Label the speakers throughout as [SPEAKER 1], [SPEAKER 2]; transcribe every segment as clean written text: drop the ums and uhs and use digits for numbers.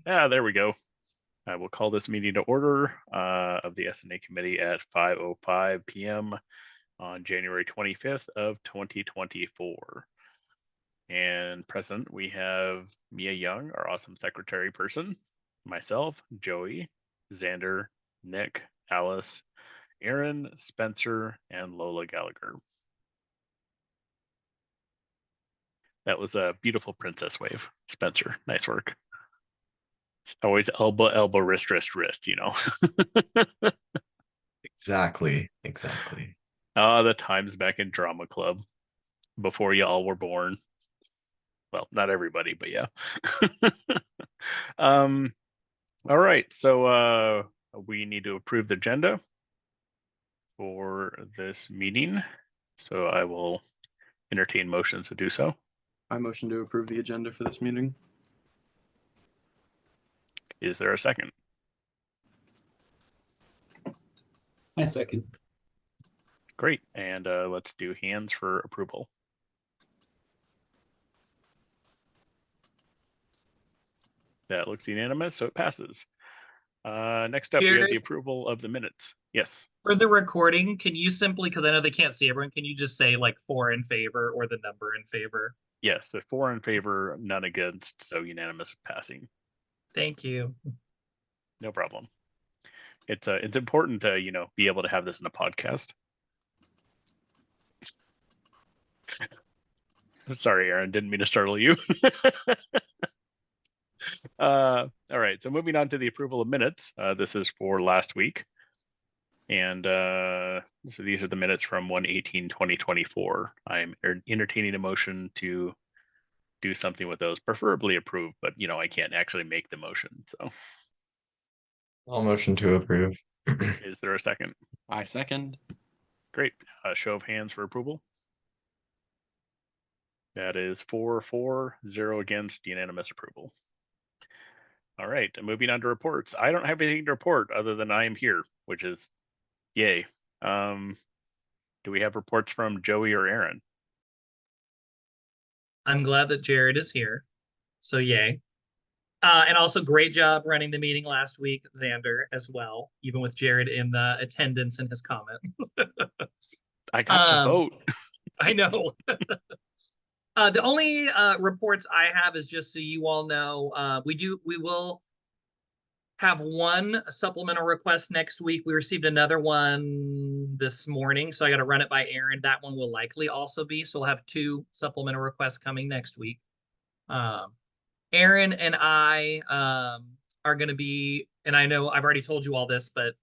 [SPEAKER 1] There we go. I will call this meeting to order of the S&A Committee at 5:05 p.m. on January 25th of 2024. And present, we have Mia Young, our awesome secretary person, myself, Joey, Xander, Nick, Alice, Aaron, Spencer, and Lola Gallagher. That was a beautiful princess wave, Spencer. Nice work. It's always elbow, elbow, wrist, wrist, wrist, you know.
[SPEAKER 2] Exactly.
[SPEAKER 1] The times back in drama club before you all were born. Well, not everybody, but yeah. um, all right, so we need to approve the agenda for this meeting. So I will entertain motions to do so.
[SPEAKER 3] I motion to approve the agenda for this meeting.
[SPEAKER 1] Is there a second?
[SPEAKER 4] I second.
[SPEAKER 1] Great, and let's do hands for approval. That looks unanimous, so it passes. Next up, we have the approval of the minutes. Yes.
[SPEAKER 5] For the recording, can you simply, because I know they can't see everyone, can you just say like 4 in favor or the number in favor?
[SPEAKER 1] Yes, so 4 in favor, none against, so unanimous passing.
[SPEAKER 5] Thank you.
[SPEAKER 1] No problem. It's important to, be able to have this in a podcast. Sorry, Aaron, didn't mean to startle you. All right, so moving on to the approval of minutes. This is for last week. And so these are the minutes from 1/18/2024. I'm entertaining a motion to do something with those, preferably approve, but I can't actually make the motion. So
[SPEAKER 2] I'll motion to approve.
[SPEAKER 1] is there a second?
[SPEAKER 3] I second.
[SPEAKER 1] Great. Show of hands for approval. That is 4-4, 0 against, unanimous approval. All right, moving on to reports. I don't have anything to report other than I am here, which is yay. Do we have reports from Joey or Aaron?
[SPEAKER 5] I'm glad that Jared is here, so yay. And also great job running the meeting last week, Xander, as well, even with Jared in the attendance and his comments.
[SPEAKER 1] I got to vote.
[SPEAKER 5] I know. The only reports I have is just so you all know, we will have one supplemental request next week. We received another one this morning, so I got to run it by Aaron. That one will likely also be, so we'll have 2 supplemental requests coming next week. Aaron and I are going to be, and I know I've already told you all this, but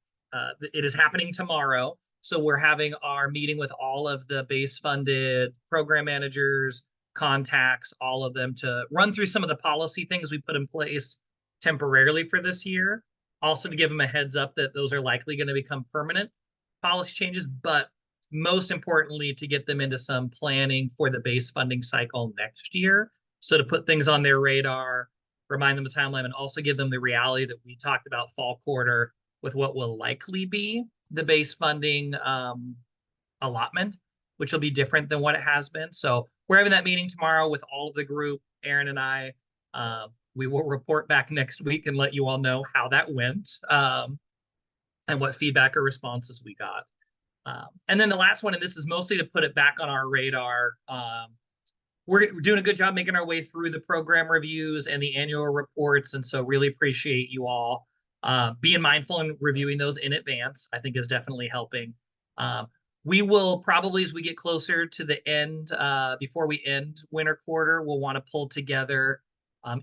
[SPEAKER 5] it is happening tomorrow. So we're having our meeting with all of the base funded program managers, contacts, all of them to run through some of the policy things we put in place temporarily for this year. Also to give them a heads up that those are likely going to become permanent policy changes, but most importantly, to get them into some planning for the base funding cycle next year. So to put things on their radar, remind them of the timeline, and also give them the reality that we talked about fall quarter with what will likely be the base funding allotment, which will be different than what it has been. So we're having that meeting tomorrow with all of the group, Aaron and I. We will report back next week and let you all know how that went and what feedback or responses we got. And then the last one, and this is mostly to put it back on our radar, we're doing a good job making our way through the program reviews and the annual reports. And so really appreciate you all being mindful and reviewing those in advance. I think is definitely helping. We will probably, as we get closer to the end, before we end winter quarter, we'll want to pull together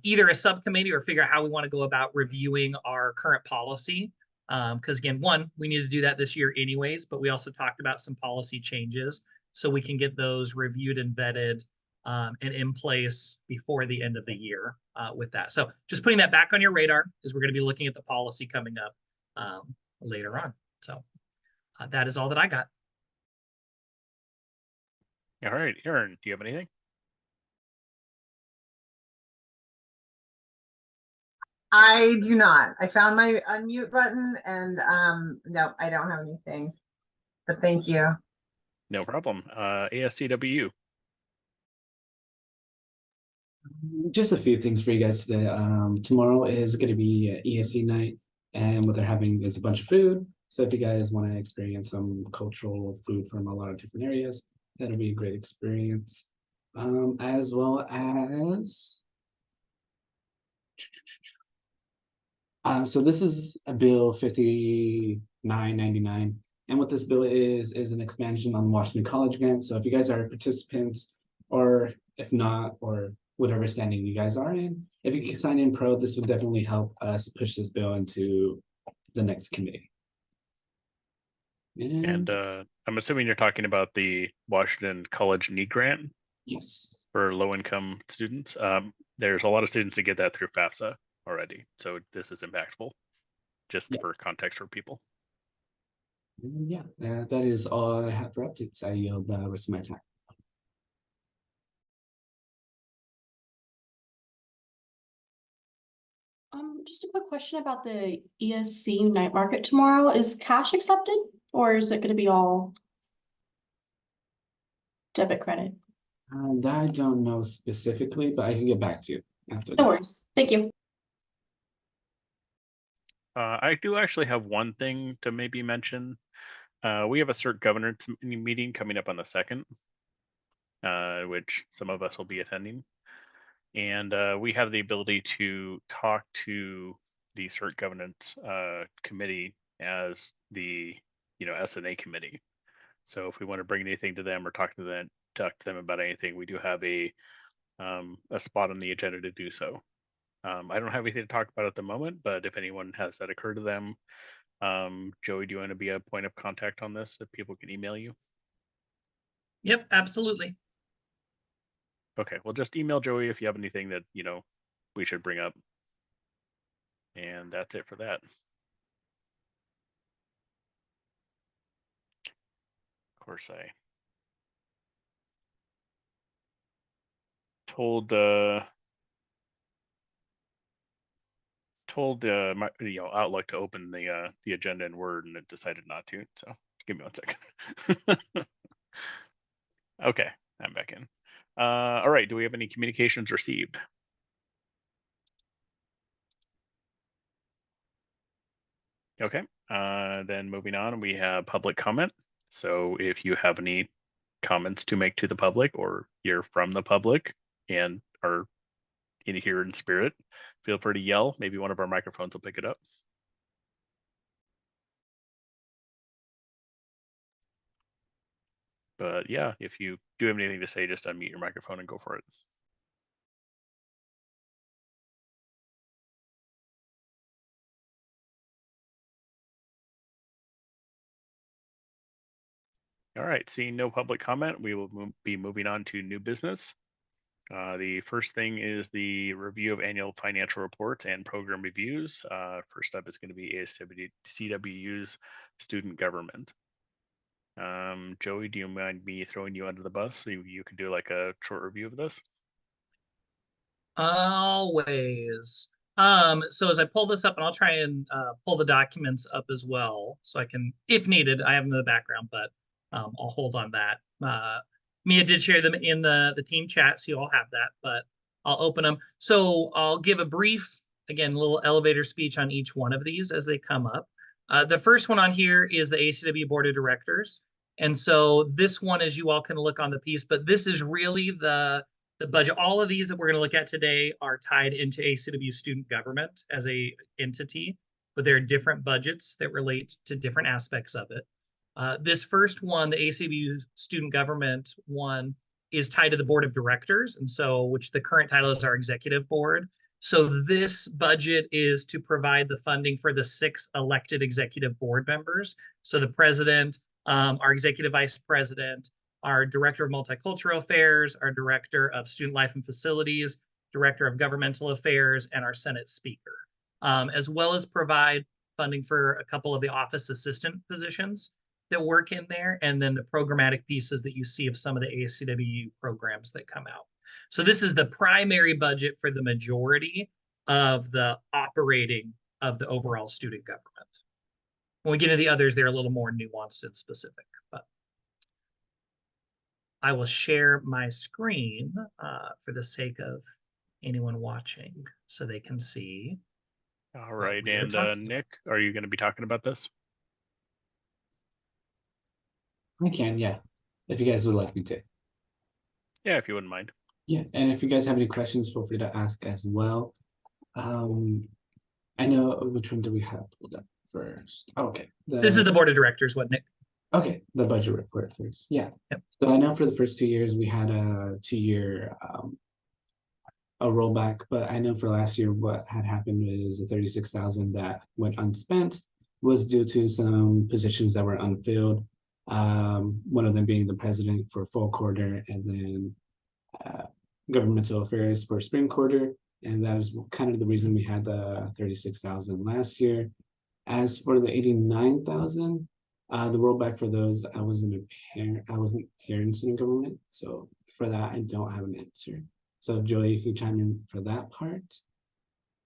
[SPEAKER 5] either a subcommittee or figure out how we want to go about reviewing our current policy. Because again, one, we need to do that this year anyways, but we also talked about some policy changes so we can get those reviewed and vetted and in place before the end of the year with that. So just putting that back on your radar because we're going to be looking at the policy coming up later on. So that is all that I got.
[SPEAKER 1] All right, Aaron, do you have anything?
[SPEAKER 6] I do not. I found my unmute button and no, I don't have anything. But thank you.
[SPEAKER 1] No problem. ASCWU.
[SPEAKER 4] Just a few things for you guys today. Tomorrow is going to be ESC night, and what they're having is a bunch of food. So if you guys want to experience some cultural food from a lot of different areas, that'll be a great experience. As well as so this is a bill 5999, and what this bill is an expansion on Washington College grant. So if you guys are participants, or if not, or whatever standing you guys are in, if you can sign in pro, this would definitely help us push this bill into the next committee.
[SPEAKER 1] And I'm assuming you're talking about the Washington College Need Grant
[SPEAKER 4] yes,
[SPEAKER 1] for low-income students. There's a lot of students that get that through FAFSA already, so this is impactful. Just
[SPEAKER 4] Yes.
[SPEAKER 1] for context for people.
[SPEAKER 4] Yeah, that is all I have for updates. I yield the rest of my time.
[SPEAKER 7] Just a quick question about the ESC night market tomorrow. Is cash accepted or is it gonna be all debit credit?
[SPEAKER 4] And I don't know specifically, but I can get back to you after
[SPEAKER 7] No
[SPEAKER 4] this.
[SPEAKER 7] worries. Thank you.
[SPEAKER 1] I do actually have one thing to maybe mention. We have a CERT governance meeting coming up on the 2nd, which some of us will be attending. And we have the ability to talk to the CERT governance committee as the S&A committee. So if we want to bring anything to them or talk to them about anything, we do have a spot on the agenda to do so. I don't have anything to talk about at the moment, but if anyone has that occur to them, Joey, do you want to be a point of contact on this if people can email you?
[SPEAKER 5] Yep, absolutely.
[SPEAKER 1] Okay, well, just email Joey if you have anything that we should bring up. And that's it for that. Of course, I told my Outlook to open the agenda in Word, and it decided not to. So give me 1 second. Okay, I'm back in. All right, do we have any communications received? Okay, then moving on, we have public comment. So if you have any comments to make to the public, or you're from the public and are in here in spirit, feel free to yell. Maybe one of our microphones will pick it up. But yeah, if you do have anything to say, just unmute your microphone and go for it. All right, seeing no public comment, we will be moving on to new business. The first thing is the review of annual financial reports and program reviews. First up is going to be CWU's student government. Joey, do you mind me throwing you under the bus so you can do like a short review of this?
[SPEAKER 5] Always. So as I pull this up, and I'll try and pull the documents up as well, so I can, if needed, I have them in the background, but I'll hold on that. Mia did share them in the team chat, so you all have that, but I'll open them. So I'll give a brief, again, little elevator speech on each one of these as they come up. The first one on here is the ACW Board of Directors. And so this one, as you all can look on the piece, but this is really the budget. All of these that we're going to look at today are tied into ACW student government as a entity, but there are different budgets that relate to different aspects of it. This first one, the ACW student government one, is tied to the board of directors, and so which the current title is our executive board. So this budget is to provide the funding for the 6 elected executive board members. So the president, our executive vice president, our director of multicultural affairs, our director of student life and facilities, director of governmental affairs, and our Senate speaker, as well as provide funding for a couple of the office assistant positions that work in there, and then the programmatic pieces that you see of some of the ACWU programs that come out. So this is the primary budget for the majority of the operating of the overall student government. When we get into the others, they're a little more nuanced and specific, but I will share my screen for the sake of anyone watching so they can see.
[SPEAKER 1] All right,
[SPEAKER 5] we are
[SPEAKER 1] and
[SPEAKER 5] talking
[SPEAKER 1] Nick, are you going to be talking about this?
[SPEAKER 4] I can, yeah, if you guys would like me to.
[SPEAKER 1] Yeah, if you wouldn't mind.
[SPEAKER 4] Yeah, and if you guys have any questions, feel free to ask as well. I know, which one do we have pulled up first? Okay.
[SPEAKER 5] This is the board of directors, what, Nick?
[SPEAKER 4] Okay, the budget report first. Yeah.
[SPEAKER 5] Yep.
[SPEAKER 4] So I know for the first 2 years, we had a 2-year a rollback, but I know for last year, what had happened is the 36,000 that went unspent was due to some positions that were unfilled. One of them being the president for fall quarter, and then governmental affairs for spring quarter. And that is kind of the reason we had the 36,000 last year. As for the 89,000, the rollback for those, I wasn't here in student government. So for that, I don't have an answer. So Joey, you can chime in for that part.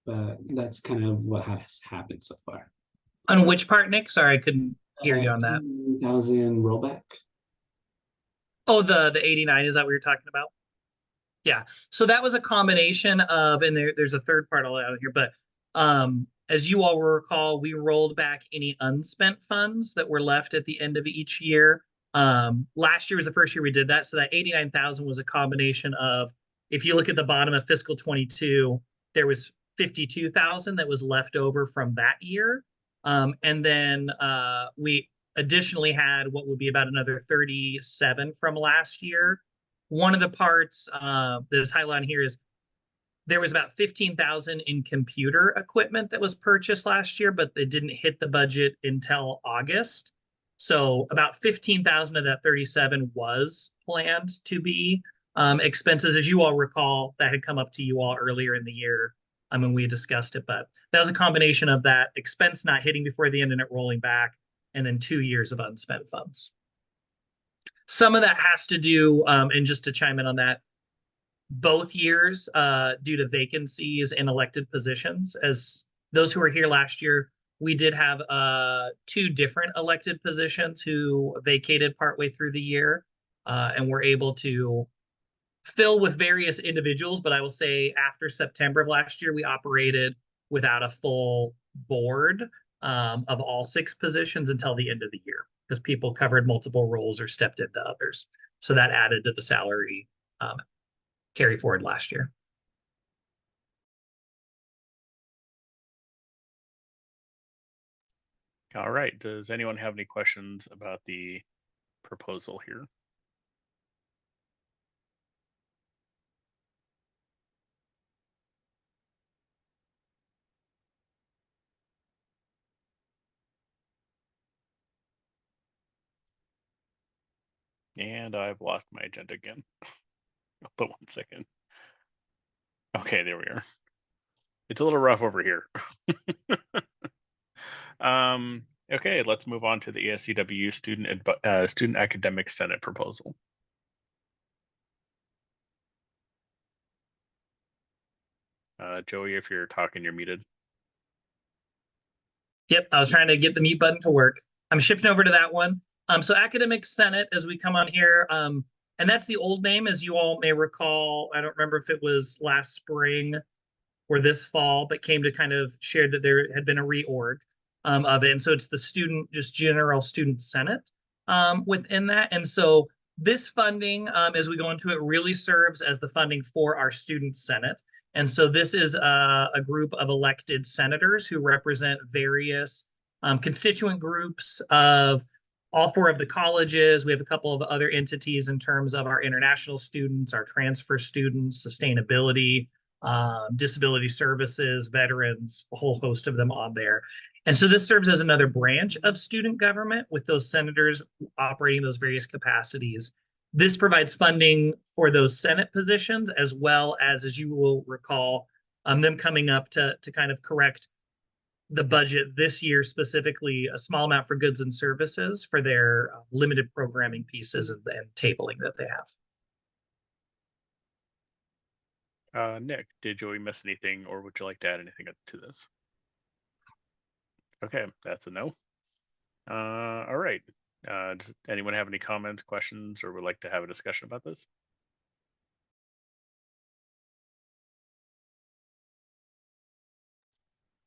[SPEAKER 4] But that's kind of what has happened so far.
[SPEAKER 5] On which part, Nick? Sorry, I couldn't hear you on that.
[SPEAKER 4] 1,000 rollback.
[SPEAKER 5] Oh, the 89, is that what you're talking about? Yeah. So that was a combination of, and there's a third part I'll add here, but as you all will recall, we rolled back any unspent funds that were left at the end of each year. Last year was the first year we did that. So that 89,000 was a combination of, if you look at the bottom of fiscal 22, there was 52,000 that was left over from that year. And then we additionally had what would be about another 37 from last year. One of the parts that is highlighted here is there was about 15,000 in computer equipment that was purchased last year, but they didn't hit the budget until August. So about 15,000 of that 37 was planned to be expenses. As you all recall, that had come up to you all earlier in the year. I mean, we discussed it, but that was a combination of that expense not hitting before the end and it rolling back, and then 2 years of unspent funds. Some of that has to do, and just to chime in on that, both years due to vacancies in elected positions. As those who were here last year, we did have 2 different elected positions who vacated partway through the year, and were able to fill with various individuals. But I will say after September of last year, we operated without a full board of all 6 positions until the end of the year, because people covered multiple roles or stepped into others. So that added to the salary carry forward last year.
[SPEAKER 1] All right. Does anyone have any questions about the proposal here? And I've lost my agenda again. But 1 second. Okay, there we are. It's a little rough over here. Okay, let's move on to the ESCW Student Academic Senate proposal. Joey, if you're talking, you're muted.
[SPEAKER 5] Yep, I was trying to get the mute button to work. I'm shifting over to that one. So Academic Senate, as we come on here, and that's the old name, as you all may recall. I don't remember if it was last spring or this fall, but came to kind of share that there had been a reorg of it. And so it's the general student senate within that. And so this funding, as we go into it, really serves as the funding for our student senate. And so this is a group of elected senators who represent various constituent groups of all 4 of the colleges. We have a couple of other entities in terms of our international students, our transfer students, sustainability, disability services, veterans, a whole host of them on there. And so this serves as another branch of student government with those senators operating those various capacities. This provides funding for those Senate positions, as well as you will recall, them coming up to kind of correct the budget this year, specifically a small amount for goods and services for their limited programming pieces and tabling that they have.
[SPEAKER 1] Nick, did Joey miss anything, or would you like to add anything to this? Okay, that's a no. All right. Does anyone have any comments, questions, or would like to have a discussion about this?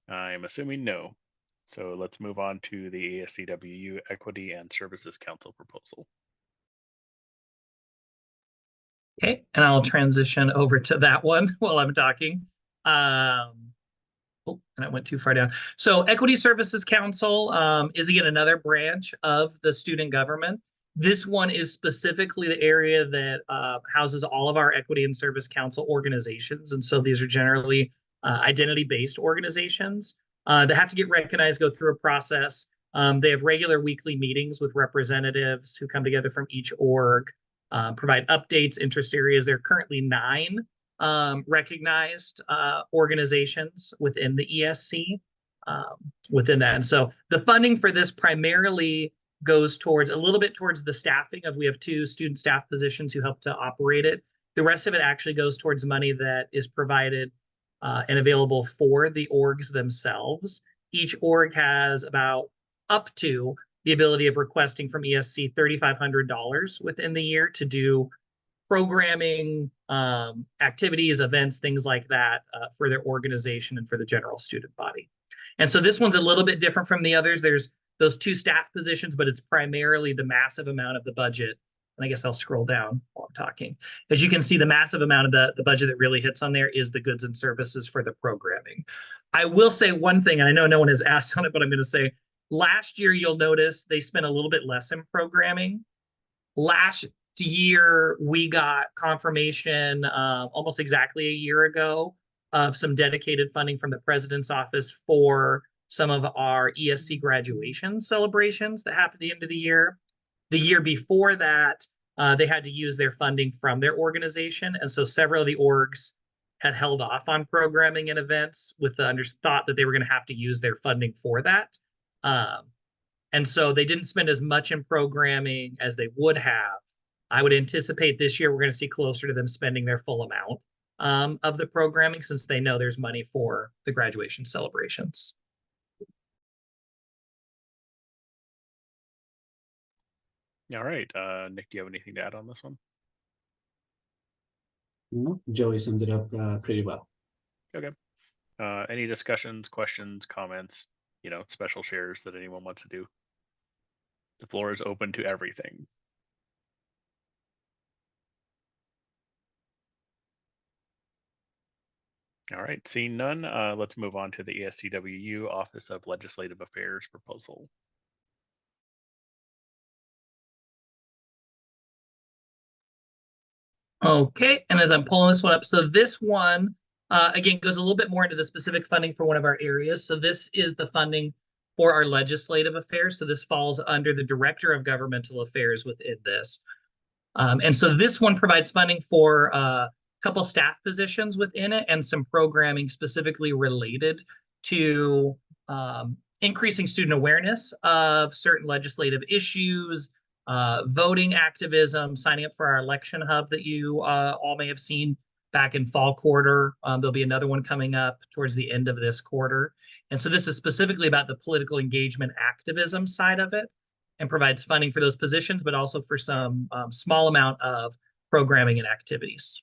[SPEAKER 1] I am assuming no. So let's move on to the ASCWU Equity and Services Council proposal.
[SPEAKER 5] Okay, and I'll transition over to that one while I'm talking. Oh, and I went too far down. So Equity Services Council is again another branch of the student government. This one is specifically the area that houses all of our Equity and Service Council organizations. And so these are generally identity-based organizations that have to get recognized, go through a process. They have regular weekly meetings with representatives who come together from each org, provide updates, interest areas. There are currently 9 recognized organizations within the ESC within that. And so the funding for this primarily goes towards a little bit towards the staffing of, we have 2 student staff positions who help to operate it. The rest of it actually goes towards money that is provided and available for the orgs themselves. Each org has about up to the ability of requesting from ESC $3,500 within the year to do programming, activities, events, things like that for their organization and for the general student body. And so this one's a little bit different from the others. There's those 2 staff positions, but it's primarily the massive amount of the budget. And I guess I'll scroll down while I'm talking. As you can see, the massive amount of the budget that really hits on there is the goods and services for the programming. I will say one thing, and I know no one has asked on it, but I'm going to say, last year, you'll notice they spent a little bit less in programming. Last year, we got confirmation almost exactly a year ago of some dedicated funding from the president's office for some of our ESC graduation celebrations that happen at the end of the year. The year before that, they had to use their funding from their organization. And so several of the orgs had held off on programming and events with the thought that they were going to have to use their funding for that. And so they didn't spend as much in programming as they would have. I would anticipate this year we're going to see closer to them spending their full amount of the programming, since they know there's money for the graduation celebrations.
[SPEAKER 1] All right, Nick, do you have anything to add on this one?
[SPEAKER 4] No, Joey summed it up pretty well.
[SPEAKER 1] Okay. Any discussions, questions, comments, special shares that anyone wants to do? The floor is open to everything. All right, seeing none, let's move on to the ASCWU Office of Legislative Affairs proposal.
[SPEAKER 5] Okay, and as I'm pulling this one up, so this one, again, goes a little bit more into the specific funding for one of our areas. So this is the funding for our legislative affairs. So this falls under the Director of Governmental Affairs within this. And so this one provides funding for a couple staff positions within it and some programming specifically related to increasing student awareness of certain legislative issues, voting activism, signing up for our election hub that you all may have seen back in fall quarter. There'll be another one coming up towards the end of this quarter. And so this is specifically about the political engagement activism side of it, and provides funding for those positions, but also for some small amount of programming and activities.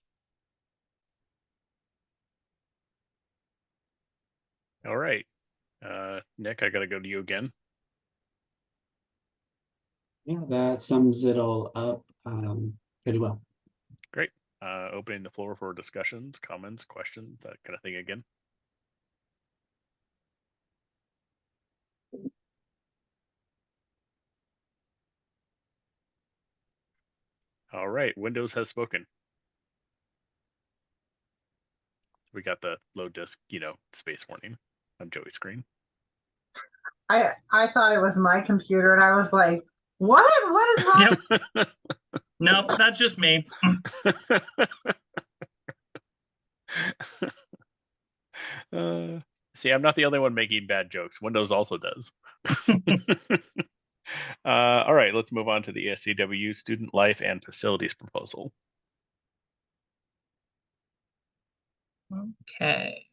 [SPEAKER 1] All right, Nick, I got to go to you again.
[SPEAKER 4] Yeah, that sums it all up pretty well.
[SPEAKER 1] Great. Opening the floor for discussions, comments, questions, that kind of thing again. All right, Windows has spoken. We got the load disk, space warning on Joey's screen.
[SPEAKER 6] I thought it was my computer, and I was like, what is wrong?
[SPEAKER 5] Yep. No, not just me.
[SPEAKER 1] See, I'm not the only one making bad jokes. Windows also does. All right, let's move on to the ASCWU Student Life and Facilities proposal.
[SPEAKER 5] Okay.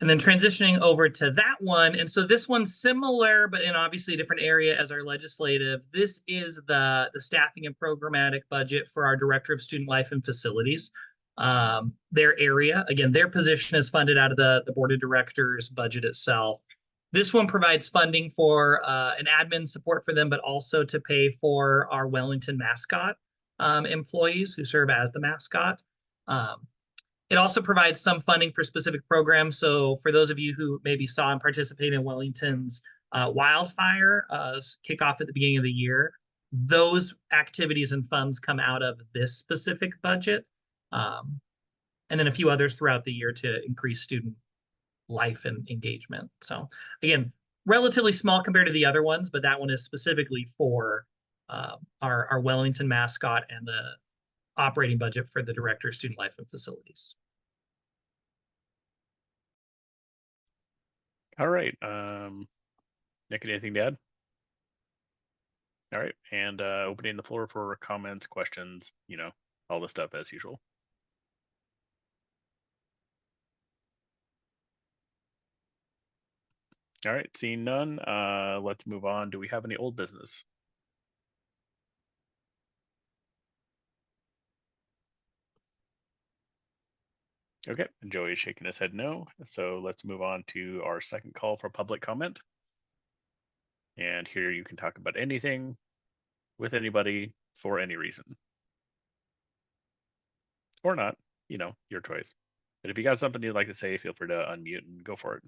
[SPEAKER 5] And then transitioning over to that one. And so this one's similar, but in obviously a different area as our legislative. This is the staffing and programmatic budget for our Director of Student Life and Facilities. their area. Again, their position is funded out of the board of directors budget itself. This one provides funding for an admin support for them, but also to pay for our Wellington mascot employees who serve as the mascot. It also provides some funding for specific programs. So for those of you who maybe saw and participated in Wellington's wildfire kickoff at the beginning of the year, those activities and funds come out of this specific budget. And then a few others throughout the year to increase student life and engagement. So again, relatively small compared to the other ones, but that one is specifically for our Wellington mascot and the operating budget for the director of student life and facilities.
[SPEAKER 1] All right. Nick, anything to add? All right. And opening the floor for comments, questions, all the stuff as usual. All right. Seeing none, let's move on. Do we have any old business? Okay, Joey is shaking his head no. So let's move on to our second call for public comment. And here you can talk about anything with anybody for any reason. Or not, your choice. But if you got something you'd like to say, feel free to unmute and go for it.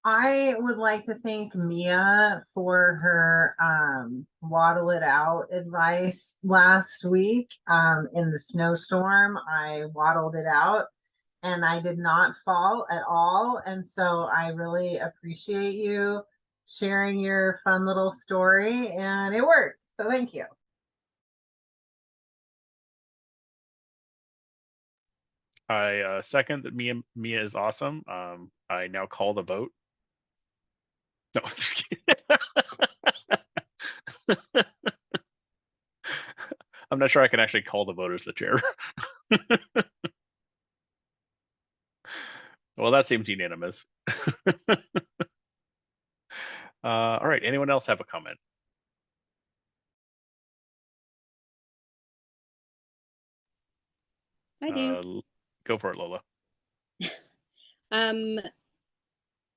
[SPEAKER 6] I would like to thank Mia for her waddle it out advice last week. In the snowstorm, I waddled it out and I did not fall at all. And so I really appreciate you sharing your fun little story, and it worked. So thank you.
[SPEAKER 1] I second that Mia is awesome. I now call the vote. No, I'm just kidding. I'm not sure I can actually call the vote as the chair. Well, that seems unanimous. All right. Anyone else have a comment?
[SPEAKER 8] I do.
[SPEAKER 1] Go for it, Lola.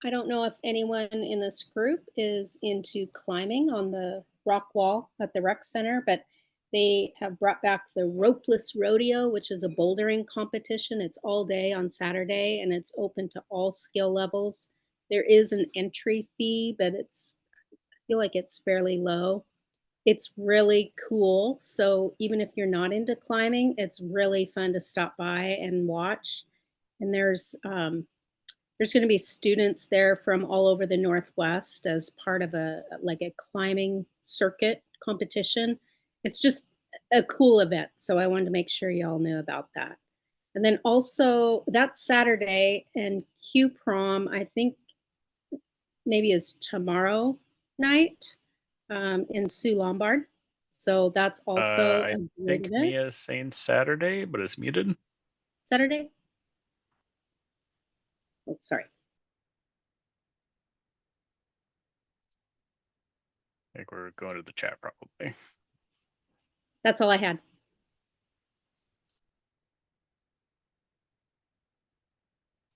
[SPEAKER 8] I don't know if anyone in this group is into climbing on the rock wall at the rec center, but they have brought back the ropeless rodeo, which is a bouldering competition. It's all day on Saturday and it's open to all skill levels. There is an entry fee, but I feel like it's fairly low. It's really cool. So even if you're not into climbing, it's really fun to stop by and watch. And there's going to be students there from all over the Northwest as part of a climbing circuit competition. It's just a cool event. So I wanted to make sure y'all knew about that. And then also that's Saturday, and Q Prom, I think maybe is tomorrow night in Sue Lombard. So that's also
[SPEAKER 1] I think Mia is saying Saturday, but it's muted.
[SPEAKER 8] Saturday? Oh, sorry.
[SPEAKER 1] I think we're going to the chat probably.
[SPEAKER 8] That's all I had.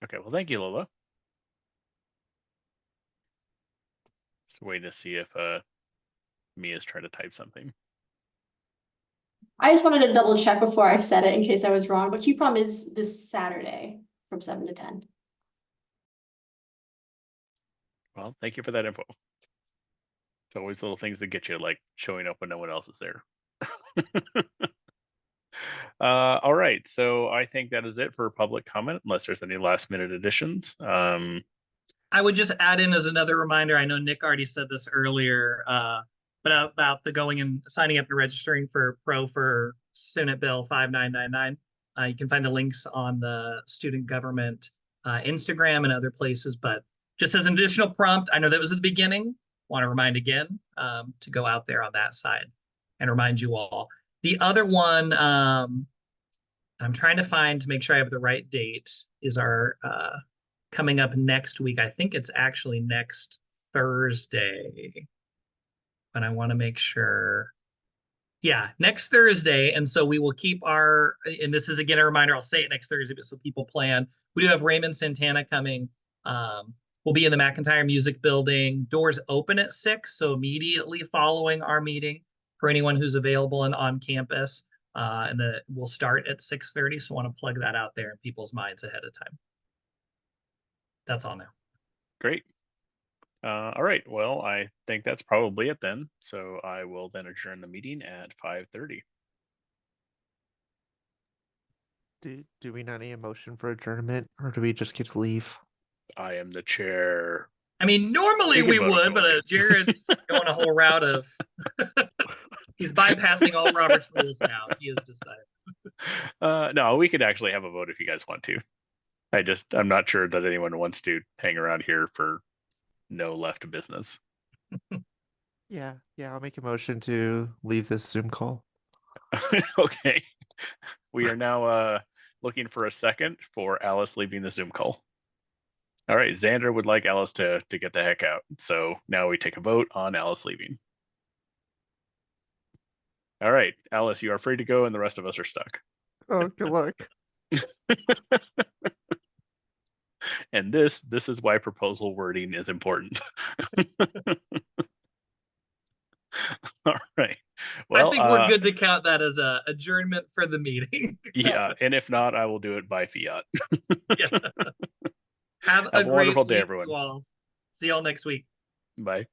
[SPEAKER 1] Okay, well, thank you, Lola. Just waiting to see if Mia's trying to type something.
[SPEAKER 7] I just wanted to double check before I said it in case I was wrong, but QProm is this Saturday from 7 to 10.
[SPEAKER 1] Well, thank you for that info. It's always little things that get you, like showing up when no one else is there. All right, so I think that is it for public comment, unless there's any last minute additions.
[SPEAKER 5] I would just add in as another reminder, I know Nick already said this earlier, but about the going and signing up and registering for Senate Bill 5999. You can find the links on the student government Instagram and other places, but just as an additional prompt, I know that was at the beginning, want to remind again to go out there on that side and remind you all. The other one I'm trying to find to make sure I have the right date is our coming up next week. I think it's actually next Thursday, but I want to make sure Yeah, next Thursday. And so we will keep our, and this is again a reminder, I'll say it next Thursday, but so people plan. We do have Raymond Santana coming. We'll be in the McIntyre Music Building. Doors open at 6, so immediately following our meeting for anyone who's available and on campus. And we'll start at 6:30. So I want to plug that out there in people's minds ahead of time. That's all now.
[SPEAKER 1] Great. All right. Well, I think that's probably it then. So I will then adjourn the meeting at 5:30.
[SPEAKER 9] Do we not need a motion for adjournment, or do we just get to leave?
[SPEAKER 1] I am the chair.
[SPEAKER 5] I mean, normally
[SPEAKER 1] You can
[SPEAKER 5] we
[SPEAKER 1] vote if
[SPEAKER 5] would,
[SPEAKER 1] you
[SPEAKER 5] but
[SPEAKER 1] want to.
[SPEAKER 5] Jared's going a whole route of he's bypassing all Robert's rules now. He has decided.
[SPEAKER 1] No, we could actually have a vote if you guys want to. I'm not sure that anyone wants to hang around here for no left business.
[SPEAKER 9] Yeah, I'll make a motion to leave this Zoom call.
[SPEAKER 1] Okay. We are now looking for a second for Alice leaving the Zoom call. All right, Xander would like Alice to get the heck out. So now we take a vote on Alice leaving. All right, Alice, you are free to go and the rest of us are stuck.
[SPEAKER 9] Oh, good luck.
[SPEAKER 1] And this is why proposal wording is important. All right. Well,
[SPEAKER 5] I think we're good to count that as a adjournment for the meeting.
[SPEAKER 1] Yeah, and if not, I will do it by fiat.
[SPEAKER 5] Yeah. Have a great
[SPEAKER 1] wonderful day,
[SPEAKER 5] week,
[SPEAKER 1] everyone.
[SPEAKER 5] you all. See y'all next week.
[SPEAKER 1] Bye.